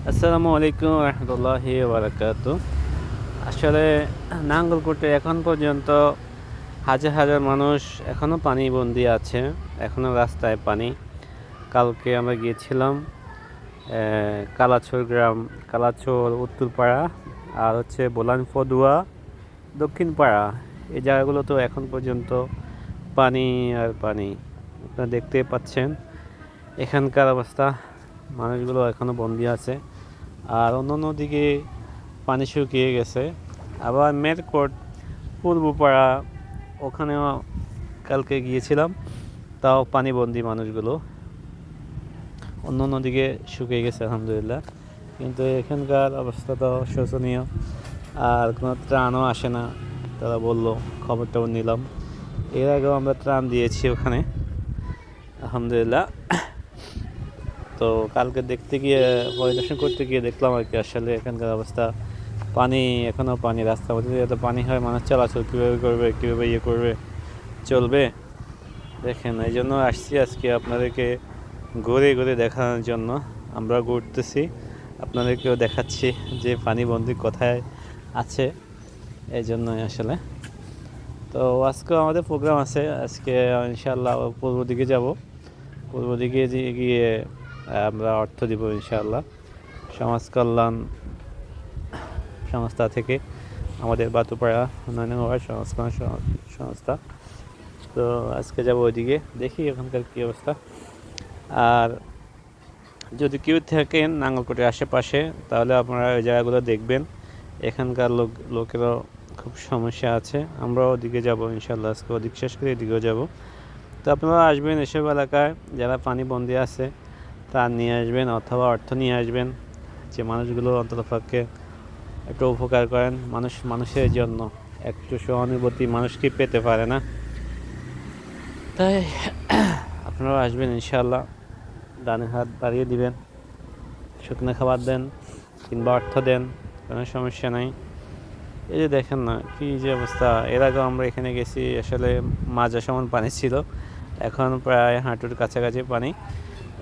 আসসালামু আলাইকুম রহমতুল্লাহি বারাকাতু। আসলে নাঙ্গলকোটে এখন পর্যন্ত হাজার হাজার মানুষ এখনও পানিবন্দী আছে, এখনও রাস্তায় পানি। কালকে আমরা গিয়েছিলাম কালাচোর গ্রাম, কালাচোর উত্তরপাড়া, আর হচ্ছে বোলান ফদুয়া দক্ষিণপাড়া। এই জায়গাগুলো তো এখন পর্যন্ত পানি আর পানি, আপনারা দেখতেই পাচ্ছেন এখানকার অবস্থা। মানুষগুলো এখনও বন্দি আছে, আর অন্য দিকে পানি শুকিয়ে গেছে। আবার মেরকোট পূর্বপাড়া, ওখানেও কালকে গিয়েছিলাম, তাও পানিবন্দী মানুষগুলো। অন্য দিকে শুকিয়ে গেছে আলহামদুলিল্লাহ, কিন্তু এখানকার অবস্থা তো শোচনীয়। আর কোনো ত্রাণও আসে না, তারা বললো, খবরটাও নিলাম। এর আগেও আমরা ত্রাণ দিয়েছি ওখানে আলহামদুলিল্লাহ। তো কালকে দেখতে গিয়ে, পরিদর্শন করতে গিয়ে দেখলাম আর কি, আসলে এখানকার অবস্থা পানি, এখনও পানি। রাস্তার মধ্যে এত পানি হয়, মানুষ চলাচল কীভাবে করবে, কীভাবে করবে, চলবে? দেখেন, এই জন্য আসছি আজকে আপনাদেরকে ঘুরে ঘুরে দেখানোর জন্য। আমরা ঘুরতেছি, আপনাদেরকেও দেখাচ্ছি যে পানিবন্দী কোথায় আছে, এই জন্যই আসলে। তো আজকেও আমাদের প্রোগ্রাম আছে, আজকে ইনশাআল্লাহ পূর্ব দিকে যাব। পূর্ব দিকে গিয়ে আমরা অর্থ দিব ইনশাআল্লাহ, সমাজ কল্যাণ সংস্থা থেকে, আমাদের বাতুপাড়া উন্নয়ন হওয়ার সংস্থা। তো আজকে যাব ওইদিকে, দেখি এখানকার কী অবস্থা। আর যদি কেউ থাকেন নাঙ্গলকোটের আশেপাশে, তাহলে আপনারা ওই জায়গাগুলো দেখবেন। এখানকার লোকেরও খুব সমস্যা আছে। আমরাও ওদিকে যাব ইনশাল্লাহ, আজকে ওদিক শেষ করে এদিকেও যাব। তো আপনারা আসবেন, এসব এলাকায় যারা পানিবন্দী আছে তা নিয়ে আসবেন, অথবা অর্থ নিয়ে আসবেন, যে মানুষগুলো অন্ততপক্ষে একটু উপকার করেন। মানুষের জন্য একটু সহানুভূতি মানুষ কি পেতে পারে না? তাই আপনারাও আসবেন ইনশাআল্লাহ, ডানে হাত বাড়িয়ে দিবেন, শুকনো খাবার দেন কিংবা অর্থ দেন, কোনো সমস্যা নাই। এই যে দেখেন না কি যে অবস্থা। এর আগেও আমরা এখানে গেছি, আসলে মাজা সমান পানি ছিল, এখন প্রায় হাঁটুর কাছাকাছি পানি।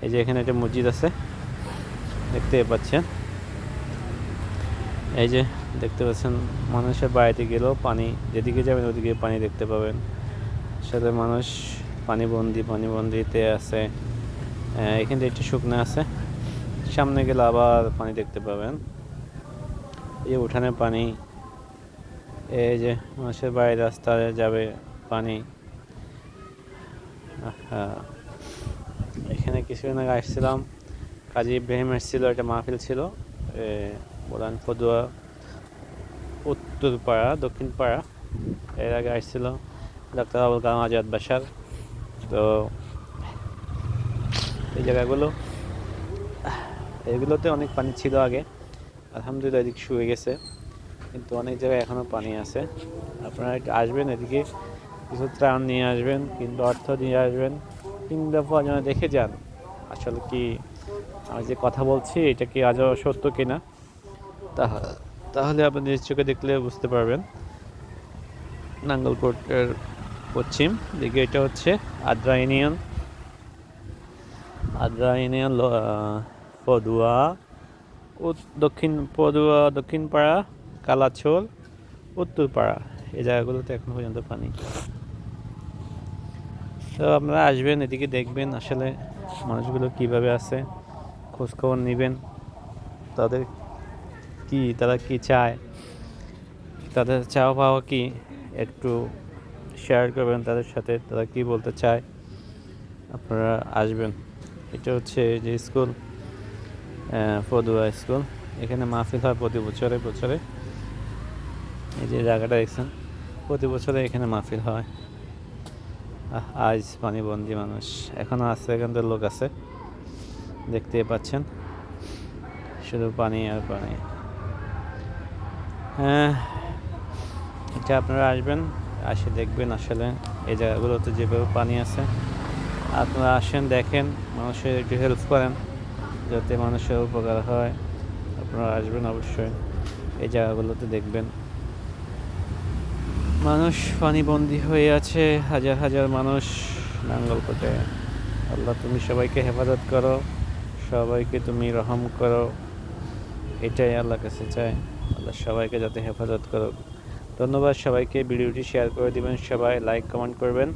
এই যে এখানে একটা মসজিদ আছে, দেখতে পাচ্ছেন। এই যে দেখতে পাচ্ছেন, মানুষের বাড়িতে গেলেও পানি, যেদিকে যাবেন ওদিকে পানি দেখতে পাবেন। আসলে মানুষ পানিবন্দিতে আছে। এখানে একটু শুকনো আছে, সামনে গেলে আবার পানি দেখতে পাবেন। এই উঠানে পানি, এই যে মানুষের বাড়ির রাস্তায় যাবে পানি। এখানে কিছুদিন আগে আসছিলাম, কাজী ইব্রাহিম এসেছিল, একটা মাহফিল ছিল বোলান ফদুয়া উত্তরপাড়া দক্ষিণপাড়া। এর আগে আসছিল ডাক্তার আবুল কালাম আজাদ বাসার। তো এই এগুলোতে অনেক পানি ছিল আগে, আলহামদুলিল্লাহ এদিকে শুয়ে গেছে, কিন্তু অনেক জায়গায় এখনও পানি আছে। আপনারা একটু আসবেন এদিকে, কিছু ত্রাণ নিয়ে আসবেন কিংবা অর্থ নিয়ে আসবেন, কিংবা যেন দেখে যান আসলে কি আমি যে কথা বলছি এটা কি আজও সত্য কিনা। তাহলে আপনি নিজ চোখে দেখলে বুঝতে পারবেন। নাঙ্গলকোটের পশ্চিম দিকে এটা হচ্ছে আদ্রা ইউনিয়ন, পদুয়া দক্ষিণপাড়া, কালাছোল, উত্তরপাড়া। এই জায়গাগুলোতে এখন পর্যন্ত পানি। তো আপনারা আসবেন এদিকে, দেখবেন আসলে মানুষগুলো কিভাবে আছে, খোঁজখবর নেবেন, তারা কি চায়, তাদের চাওয়া পাওয়া কি, একটু শেয়ার করবেন তাদের সাথে, তারা কি বলতে চায়। আপনারা আসবেন। এটা হচ্ছে যে স্কুল, পদুয়া স্কুল। এখানে মাহফিল হয় প্রতি বছরে। এই যে জায়গাটা দেখছেন, প্রতি বছরে এখানে মাহফিল হয়। আজ পানিবন্দী মানুষ এখনও আছে, এখানকার লোক আছে, দেখতেই পাচ্ছেন, শুধু পানি আর পানি। এটা আপনারা আসবেন, আসে দেখবেন আসলে এই জায়গাগুলোতে যেভাবে পানি আছে। আপনারা আসেন, দেখেন, মানুষের একটু হেল্প করেন যাতে মানুষের উপকার হয়। আপনারা আসবেন অবশ্যই, এই জায়গাগুলোতে দেখবেন মানুষ পানিবন্দী হয়ে আছে, হাজার হাজার মানুষ নাঙ্গলকোটে। আল্লাহ তুমি সবাইকে হেফাজত করো, সবাইকে তুমি রহম করো। এটাই আল্লাহর কাছে চাই, আল্লাহ সবাইকে যাতে হেফাজত করুক। ধন্যবাদ সবাইকে, ভিডিওটি শেয়ার করে দিবেন, সবাই লাইক কমেন্ট করবেন।